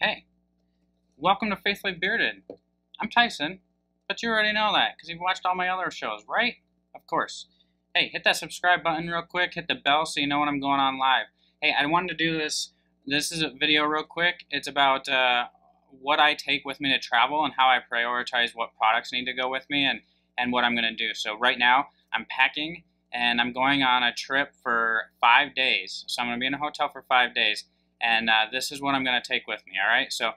Hey, welcome to Faithfully Bearded. I'm Tyson, but you already know that because you've watched all my other shows, right? Of course. Hey, hit that subscribe button real quick, hit the bell so you know when I'm going on live. Hey, I wanted to do this. This is a video real quick. It's about what I take with me to travel and how I prioritize what products need to go with me and what I'm going to do. So right now, I'm packing and I'm going on a trip for 5 days. So I'm going to be in a hotel for 5 days. And this is what I'm going to take with me, all right? So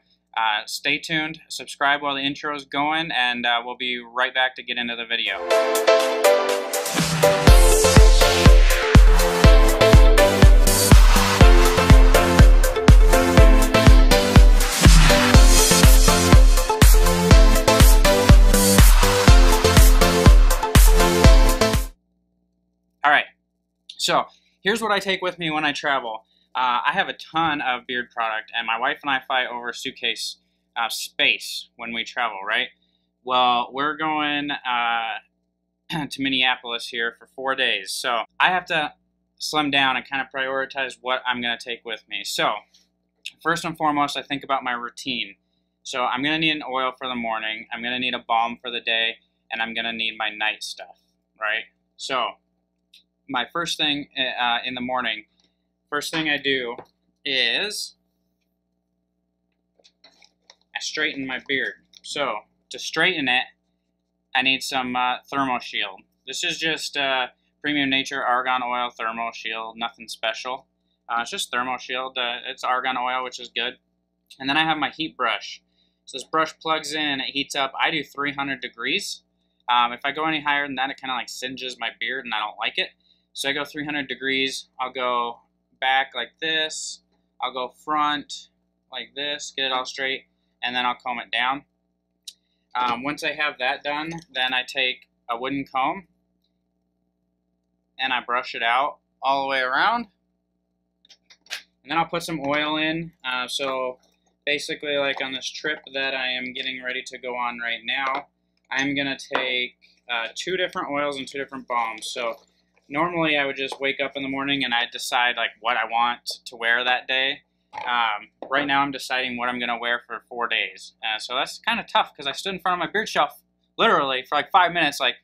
stay tuned, subscribe while the intro is going, and we'll be right back to get into the video. All right, so here's what I take with me when I travel. I have a ton of beard product, and my wife and I fight over suitcase space when we travel, right? Well, we're going to Minneapolis here for 4 days, so I have to slim down and kind of prioritize what I'm going to take with me. So, first and foremost, I think about my routine. So, I'm going to need an oil for the morning, I'm going to need a balm for the day, and I'm going to need my night stuff, right? So, my first thing in the morning, first thing I do is I straighten my beard. So to straighten it, I need some Thermo Shield. This is just Premium Nature Argan Oil Thermo Shield, nothing special. It's just Thermo Shield. It's argan oil, which is good. And then I have my heat brush. So this brush plugs in, it heats up. I do 300 degrees. If I go any higher than that, it kind of like singes my beard and I don't like it. So I go 300 degrees. I'll go back like this, I'll go front like this, get it all straight, and then I'll comb it down. Once I have that done, then I take a wooden comb and I brush it out all the way around, and then I'll put some oil in. So basically, like on this trip that I am getting ready to go on right now, I'm gonna take 2 different oils and 2 different balms. So normally I would just wake up in the morning and I'd decide like what I want to wear that day. Right now I'm deciding what I'm going to wear for 4 days. So that's kind of tough because I stood in front of my beard shelf literally for like 5 minutes like,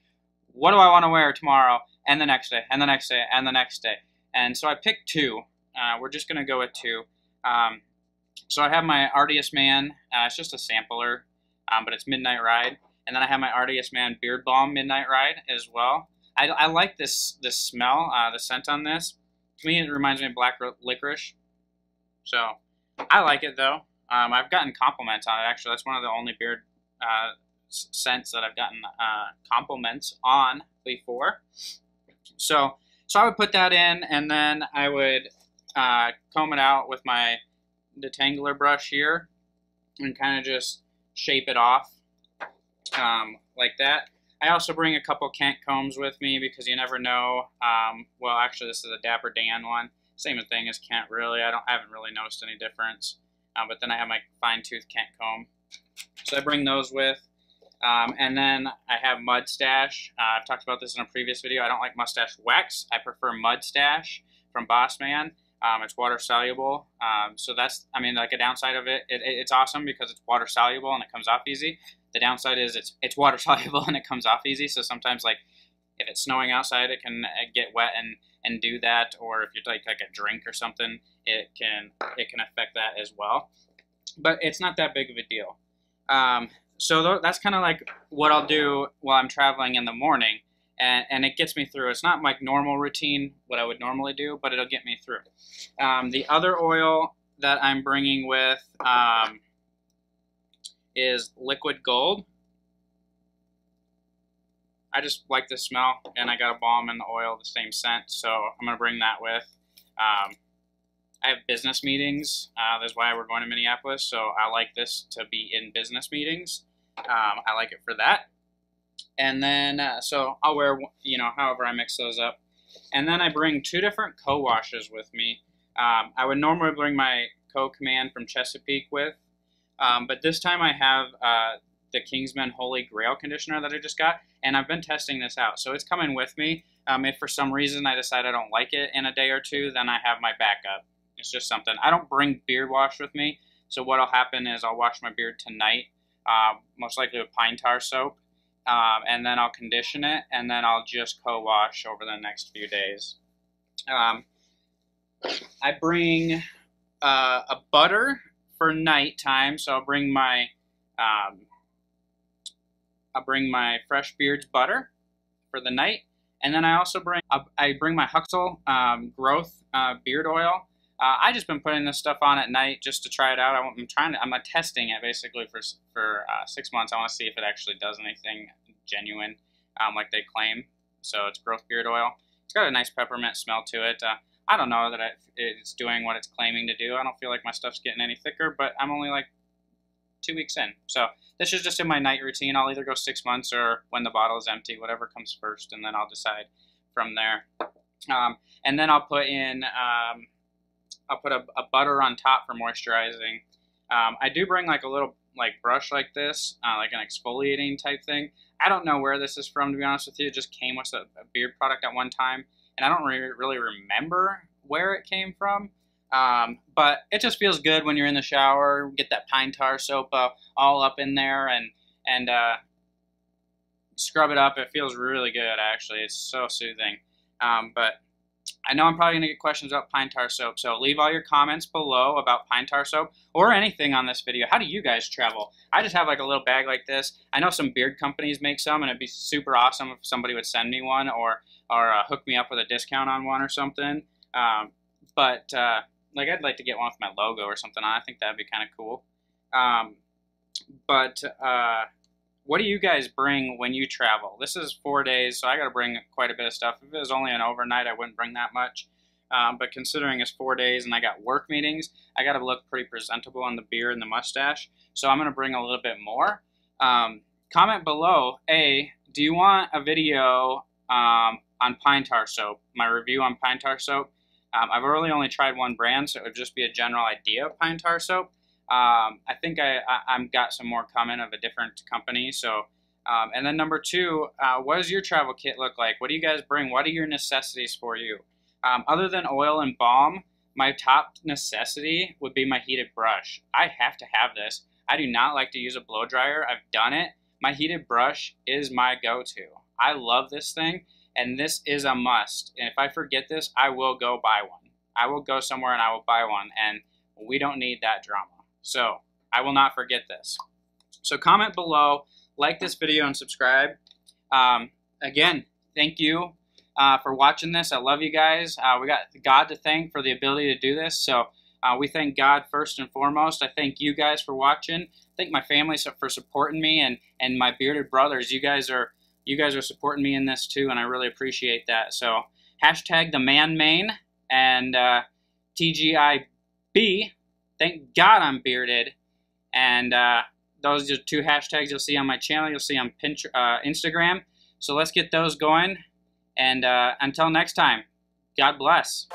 what do I want to wear tomorrow and the next day and the next day and the next day. And so I picked 2. We're just going to go with 2. So I have my Artiest Man. It's just a sampler, but it's Midnight Ride. And then I have my Artiest Man Beard Balm Midnight Ride as well. I like this smell, the scent on this. To me, it reminds me of black licorice. So, I like it though. I've gotten compliments on it, actually. That's one of the only beard scents that I've gotten compliments on before. So I would put that in, and then I would comb it out with my detangler brush here, and kind of just shape it off like that. I also bring a couple Kent combs with me because you never know. Well, actually, this is a Dapper Dan one. Same thing as Kent, really. I haven't really noticed any difference. But then I have my fine-tooth Kent comb. So I bring those with. And then I have Mud Stash. I've talked about this in a previous video. I don't like mustache wax. I prefer Mud Stash from Boss Man. It's water soluble. So that's, I mean, like a downside of it. It's awesome because it's water soluble and it comes off easy. The downside is it's water soluble and it comes off easy. So sometimes, like if it's snowing outside, it can get wet and do that. Or if you take like a drink or something, it can affect that as well. But it's not that big of a deal. So that's kind of like what I'll do while I'm traveling in the morning. And it gets me through. It's not like normal routine, what I would normally do, but it'll get me through. The other oil that I'm bringing with is Liquid Gold. I just like the smell, and I got a balm and the oil, the same scent, so I'm going to bring that with. I have business meetings. That's why we're going to Minneapolis, so I like this to be in business meetings. I like it for that. And then, so I'll wear, however I mix those up. And then I bring 2 different co-washes with me. I would normally bring my Co-Command from Chesapeake with, but this time I have the Kingsman Holy Grail conditioner that I just got, and I've been testing this out. So it's coming with me. If for some reason I decide I don't like it in a day or two, then I have my backup. It's just something. I don't bring beard wash with me. So what'll happen is I'll wash my beard tonight, most likely with pine tar soap, and then I'll condition it, and then I'll just co-wash over the next few days. I bring a butter for nighttime, so I'll bring my Fresh Beards butter for the night, and then I also bring my Huxel growth beard oil. I just been putting this stuff on at night just to try it out. I'm testing it basically for 6 months. I want to see if it actually does anything genuine, like they claim. So it's growth beard oil. It's got a nice peppermint smell to it. I don't know that it's doing what it's claiming to do. I don't feel like my stuff's getting any thicker, but I'm only like 2 weeks in. So this is just in my night routine. I'll either go 6 months or when the bottle is empty, whatever comes first, and then I'll decide from there. And then I'll put in a butter on top for moisturizing. I do bring like a little brush like this, like an exfoliating type thing. I don't know where this is from, to be honest with you. It just came with a beard product at one time, and I don't really remember where it came from. But it just feels good when you're in the shower. Get that pine tar soap all up in there and scrub it up. It feels really good, actually. It's so soothing. But I know I'm probably going to get questions about pine tar soap, so leave all your comments below about pine tar soap or anything on this video. How do you guys travel? I just have like a little bag like this. I know some beard companies make some, and it'd be super awesome if somebody would send me one or hook me up with a discount on one or something. Like I'd like to get one with my logo or something on. I think that'd be kind of cool. What do you guys bring when you travel? This is 4 days, so I got to bring quite a bit of stuff. If it was only an overnight, I wouldn't bring that much. But considering it's 4 days and I got work meetings, I got to look pretty presentable on the beard and the mustache. So I'm going to bring a little bit more. Comment below, do you want a video on pine tar soap, my review on pine tar soap? I've really only tried one brand, so it would just be a general idea of pine tar soap. I think I'm got some more coming of a different company. So, and then number 2, what does your travel kit look like? What do you guys bring? What are your necessities for you? Other than oil and balm, my top necessity would be my heated brush. I have to have this. I do not like to use a blow dryer. I've done it. My heated brush is my go-to. I love this thing, and this is a must. And if I forget this, I will go buy one. I will go somewhere and I will buy one, and we don't need that drama. So I will not forget this. So comment below, like this video, and subscribe. Again, thank you for watching this. I love you guys. We got God to thank for the ability to do this. So we thank God first and foremost. I thank you guys for watching. I thank my family for supporting me, and my bearded brothers. You guys are supporting me in this too, and I really appreciate that. So hashtag the man main and TGIB. Thank God I'm bearded. And those are 2 hashtags you'll see on my channel. You'll see on Instagram. So let's get those going. And until next time, God bless.